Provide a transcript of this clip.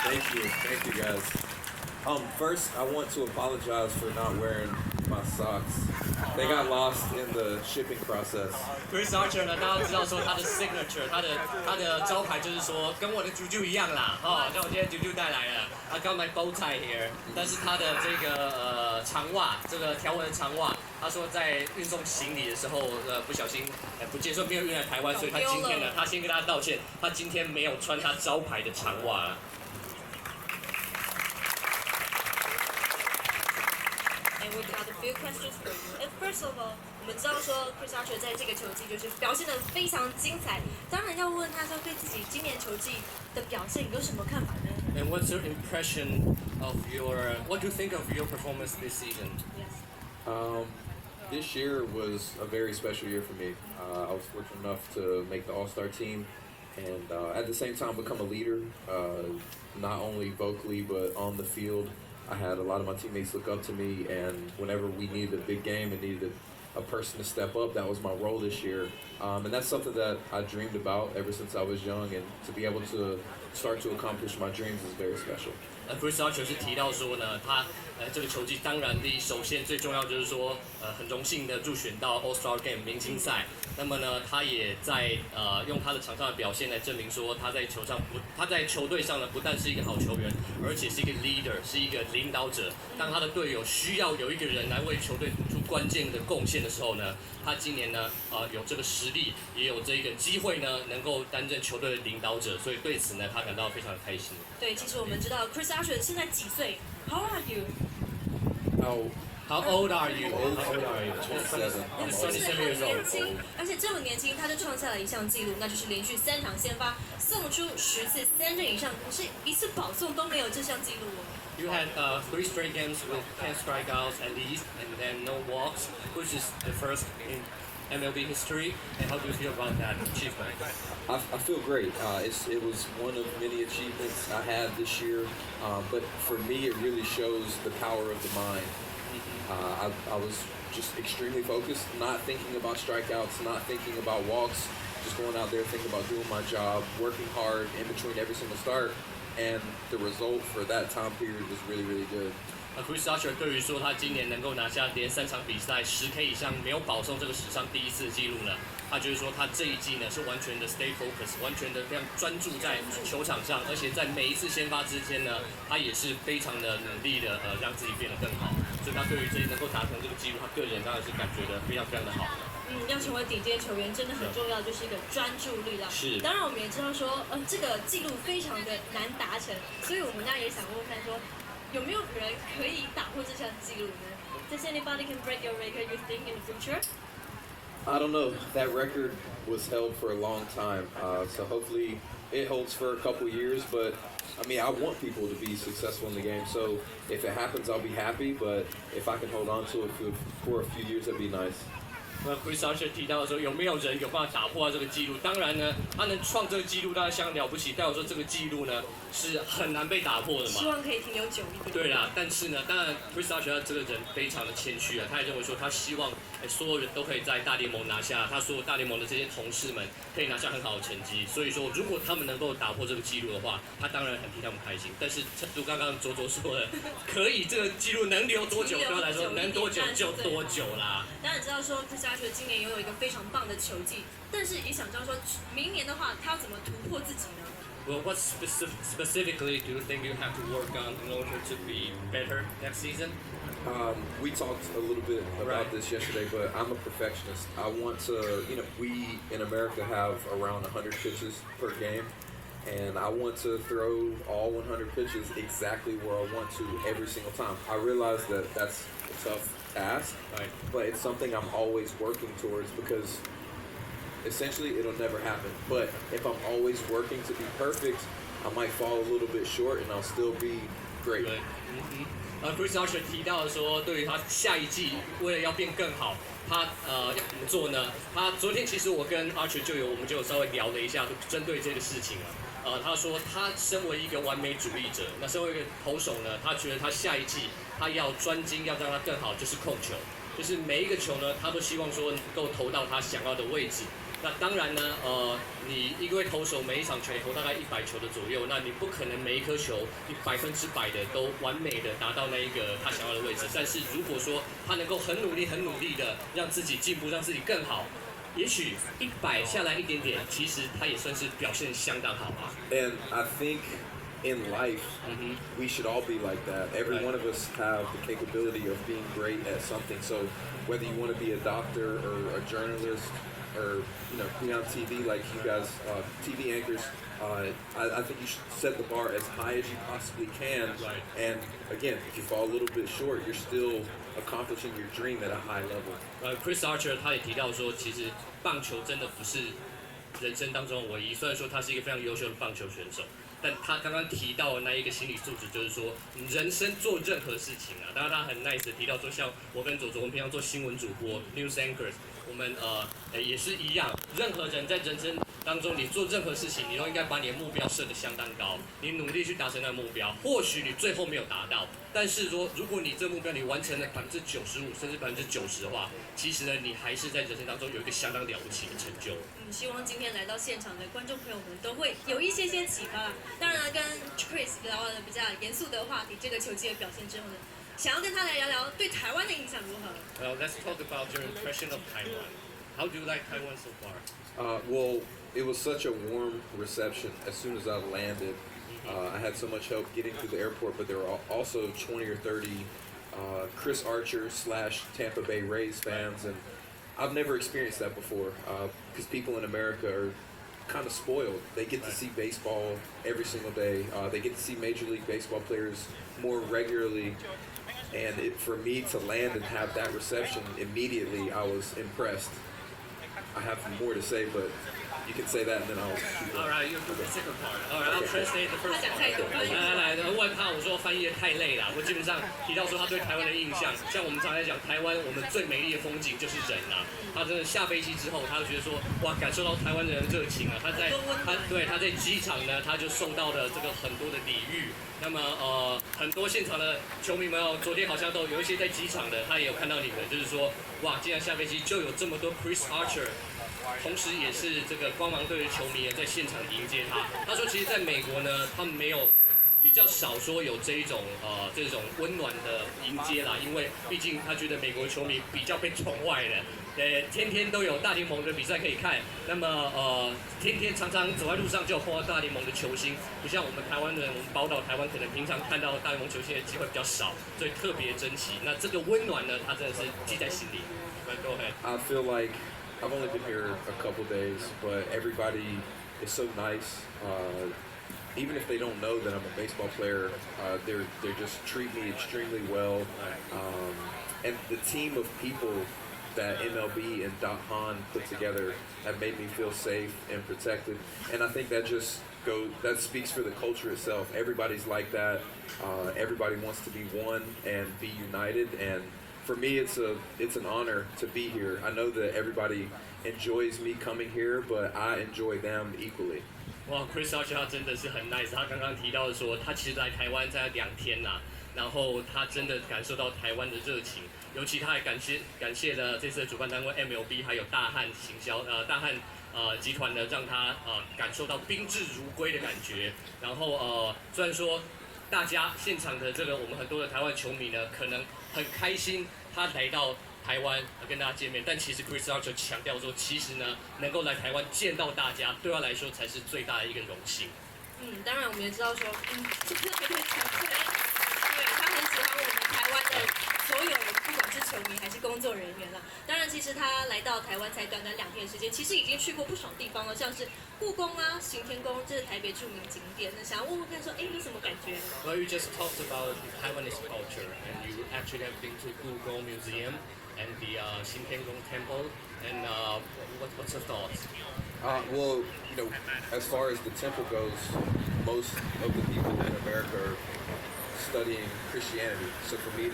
Thank you guys. First, I want to apologize for not wearing my socks. They got lost in the shipping process. Chris Acher 呢，大家知道说他的 signature，他的招牌就是说跟我的啾啾一样啦，像我今天啾啾带来了，I got my bow tie here，但是他的这个长袜，这个条纹的长袜，他说在运送行李的时候，不小心不接受没有运来台湾，所以他今天呢，他先跟大家道歉，他今天没有穿他招牌的长袜了。And we got a few questions for you. And first of all, 我们知道说 Chris Acher 在这个球季就是表现得非常精彩。当然要问他说对自己今年球季的表现有什么看法呢 And what's your impression of what do you think of your performance this season? Yes. This year was a very special year for me. I was fortunate enough to make the All-Star team and at the same time become a leader, not only vocally but on the field. I had a lot of my teammates look up to me, and whenever we needed a big game and needed a person to step up, that was my role this year. And that's something that I dreamed about ever since I was young, and to be able to start to accomplish my dreams is very special. Chris Acher 是提到说呢，他这个球季当然首先最重要就是说很荣幸的入选到 All-Star Game 明星赛。那么呢，他也在用他的场上的表现来证明说他在球队上呢不但是一个好球员，而且是一个 leader， 是一个领导者。当他的队友需要有一个人来为球队做出关键的贡献的时候呢，他今年呢有这个实力，也有这个机会呢能够担任球队的领导者，所以对此呢他感到非常的开心。对，其实我们知道 Chris Acher 现在几岁 ？How old are you? How old are you? How old are you? 27. 27 years old. 而且这么年轻，他就创下了一项纪录，那就是连续3场先发送出10次3振以上，可是一次保送都没有这项纪录哦。You had 3 straight games with 10 strikeouts at least, and then no walks, which is the first in MLB history. And how do you feel about that achievement? I feel great. It was one of many achievements I had this year, but for me, it really shows the power of the mind. I was just extremely focused, not thinking about strikeouts, not thinking about walks, just going out there thinking about doing my job, working hard in between every single start, and the result for that time period was really, really good. Chris Acher 对于说他今年能够拿下连3场比赛10K 以上没有保送这个史上第一次的记录呢，他就是说他这一季呢是完全的 stay focus， 完全的非常专注在球场上，而且在每一次先发之间呢，他也是非常的努力的让自己变得更好，所以他对于这能够达成这个记录，他个人当然是感觉的非常非常的好。要成为顶尖球员真的很重要，就是一个专注力啦。是。当然我们也知道说，这个记录非常的难达成，所以我们当然也想问看说。有没有人可以打破这项纪录呢 ？Does anybody can break your record? You think in the future? I don't know. That record was held for a long time, so hopefully it holds for a couple years. But I mean, I want people to be successful in the game. So if it happens, I'll be happy. But if I can hold on to it for a few years, that'd be nice. Chris Acher 提到说，有没有人有办法打破这个记录？当然呢，他能创这个记录当然相当了不起，但我说这个记录呢是很难被打破的嘛。希望可以停留久一点。对啦，但是呢，当然 Chris Acher 这个人非常的谦虚啊，他也认为说他希望所有人都可以在大联盟拿下，他所有大联盟的这些同事们可以拿下很好的成绩。所以说，如果他们能够打破这个记录的话，他当然很替他们开心。但是如刚刚卓卓说的，可以这个记录能留多久？对他来说，能多久就多久啦。当然知道说 Chris Acher 今年拥有一个非常棒的球技，但是也想知道说明年的话，他要怎么突破自己呢 ？Well, what specifically do you think you have to work on in order to be better next season? We talked a little bit about this yesterday, but I'm a perfectionist. I want to, we in America have around 100 pitches per game, and I want to throw all 100 pitches exactly where I want to every single time. I realize that that's a tough task, right, but it's something I'm always working towards because essentially it'll never happen. But if I'm always working to be perfect, I might fall a little bit short and I'll still be great. Chris Acher 提到说，对于他下一季为了要变更好，他要怎么做呢？他昨天其实我跟 Acher 我们就有稍微聊了一下，针对这个事情啊。他说他身为一个完美主义者，那身为一个投手呢，他觉得他下一季他要专精，要让他更好，就是控球，就是每一个球呢，他都希望说能够投到他想要的位置。那当然呢，你一位投手每一场球投大概100球的左右，那你不可能每一颗球你100%的都完美的达到那一个他想要的位置。但是如果说他能够很努力的让自己进步，让自己更好，也许100下来一点点，其实他也算是表现相当好啊。And I think in life, we should all be like that. Every one of us have the capability of being great at something. So whether you want to be a doctor or a journalist or be on TV like you guys, TV anchors, I think you should set the bar as high as you possibly can. Right. And again, if you fall a little bit short, you're still accomplishing your dream at a high level. Chris Archer 他也提到说，其实棒球真的不是人生当中唯一。虽然说他是一个非常优秀的棒球选手，但他刚刚提到的那一个心理素质，就是说，你人生做任何事情啊，当然他很 nice 的提到说，像我跟左左，我们平常做新闻主播 news anchors， 我们也是一样，任何人在人生当中，你做任何事情，你都应该把你的目标设得相当高，你努力去达成那个目标。或许你最后没有达到，但是说，如果你这个目标你完成了95%甚至90%的话，其实呢，你还是在人生当中有一个相当了不起的成就。希望今天来到现场的观众朋友们都会有一些启发。当然，跟 Chris 聊了比较严肃的话题，这个球技的表现之后呢，想要跟他来聊聊对台湾的影响如何。Well, let's talk about your impression of Taiwan. How do you like Taiwan so far? Well, it was such a warm reception as soon as I landed. I had so much help getting through the airport, but there were also 20 or 30 Chris Archer / Tampa Bay Rays fans, and I've never experienced that before because people in America are kind of spoiled. They get to see baseball every single day. They get to see Major League Baseball players more regularly. And for me to land and have that reception immediately, I was impressed. I have more to say, but you can say that and then I'll. All right, you do the second part. All right, I'll translate the first 他讲太多 part. 来，问他，我说翻译的太累了。我基本上提到说他对台湾的印象，像我们常常讲台湾，我们最美丽的风景就是人啊。他真的下飞机之后，他就觉得说，哇，感受到台湾人的热情啊。他在机场呢，他就受到了这个很多的礼遇。那么很多现场的球迷们哦，昨天好像都有一些在机场的，他也有看到你们，就是说，哇，竟然下飞机就有这么多 Chris Archer。同时，也是这个光芒队的球迷在现场迎接他。他说，其实在美国呢，他们没有比较少说有这种温暖的迎接啦，因为毕竟他觉得美国球迷比较被宠坏了，天天都有大联盟的比赛可以看，那么天天常常走在路上就有碰到大联盟的球星，不像我们台湾人，我们宝岛台湾可能平常看到大联盟球星的机会比较少，所以特别珍惜。那这个温暖呢，他真的是记在心里。Go ahead. I feel like I've only been here a couple days, but everybody is so nice. Even if they don't know that I'm a baseball player, they just treat me extremely well. And the team of people that MLB and .Han put together have made me feel safe and protected. And I think that speaks for the culture itself. Everybody's like that. Everybody wants to be one and be united. And for me, it's an honor to be here. I know that everybody enjoys me coming here, but I enjoy them equally. 哇 ，Chris Archer 他真的是很 nice。他刚刚提到说，他其实来台湾在2天呐，然后他真的感受到台湾的热情，尤其他还感谢了这次的主办单位 MLB 还有大汉集团呢，让他感受到宾至如归的感觉。然后虽然说大家现场的我们很多的台湾球迷呢，可能很开心他来到台湾跟大家见面，但其实 Chris Archer 强调说，其实呢，能够来台湾见到大家，对他来说才是最大的一个荣幸。当然我们也知道说，这个对他很喜欢我们台湾的所有人，不管是球迷还是工作人员啦。当然，其实他来到台湾才短短2天的时间，其实已经去过不少地方了，像是故宫啊、行天宫，这是台北著名景点。那想要问问看说，有什么感觉 ？Well, you just talked about Taiwanese culture, and you actually have been to Gugong Museum and the Xintiangong Temple. And what's your thoughts? Well, as far as the temple goes, most of the people in America are studying Christianity. So for me to